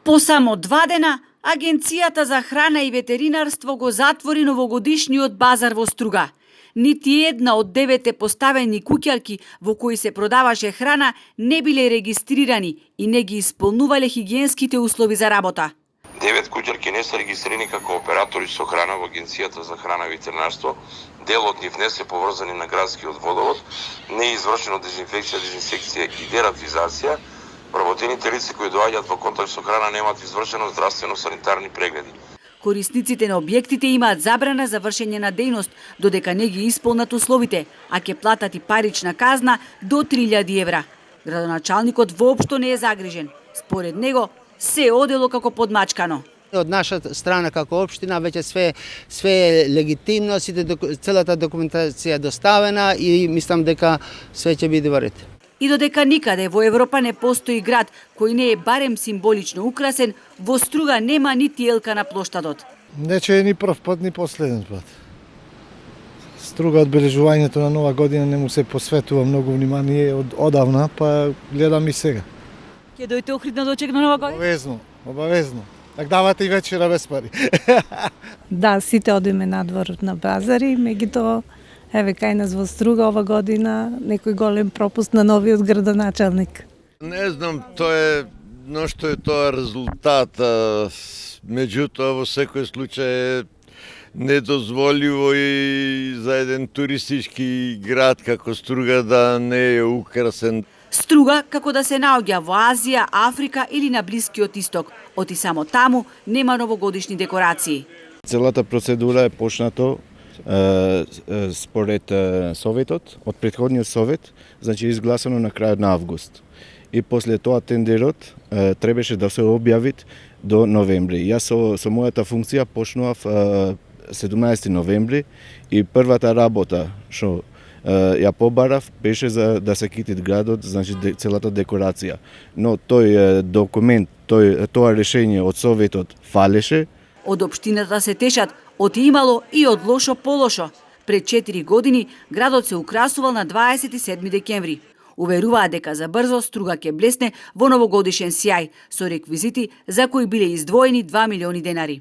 По само 2 дена, Агенцијата за храна и ветеринарство го затвори новогодишниот базар во Струга. Нити една од 9 поставени куќарки во кои се продаваше храна не биле регистрирани и не ги исполнувале хигиенските услови за работа. 9 куќарки не се регистрирани како оператори со храна во Агенцијата за храна и ветеринарство. Дел од нив не се поврзани на градскиот водовод, не е извршено дезинфекција, дезинсекција и дератизација. Вработените лица кои доаѓаат во контакт со храна немаат извршено здравствено-санитарни прегледи. Корисниците на објектите имаат забрана за вршење на дејност додека не ги исполнат условите, а ќе платат и парична казна до 3000 евра. Градоначалникот воопшто не е загрижен. Според него, се одело како подмачкано. Од наша страна како општина веќе све е легитимно, целата документација е доставена и мислам дека све ќе биде во ред. И додека никаде во Европа не постои град кој не е барем символично украсен, во Струга нема нити елка на плоштадот. Не че е ни прв пат, ни последен пат. Струга одбележувањето на Нова година не му се посветува многу внимание од одавна, па гледам и сега. Ќе дојдете Охридна дочек на Нова година? Обавезно. Так давате и вечера без пари. Да, сите одиме надвор на базари, меѓутоа еве кај нас во Струга ова година некој голем пропуст на новиот градоначалник. Не знам, но што е тоа резултат, меѓутоа во секој случај е недозволиво и за еден туристички град како Струга да не е украсен. Струга како да се наоѓа во Азија, Африка или на Блискиот Исток. Оти само таму нема новогодишни декорации. Целата процедура е почнато според Советот, од претходниот Совет, значи изгласано на крајот на август. И после тоа тендерот требаше да се објави до новември. Јас со мојата функција почнував 17 новември и првата работа што ја побарав беше за да се китит градот, значи целата декорација. Но тој документ, тоа решение од Советот фалеше. Од општината се тешат, оти имало и од лошо по лошо. Пред 4 години градот се украсувал на 27 декември. Уверуваат дека за брзо Струга ќе блесне во новогодишен сјај со реквизити за кои биле издвоени 2 милиони денари.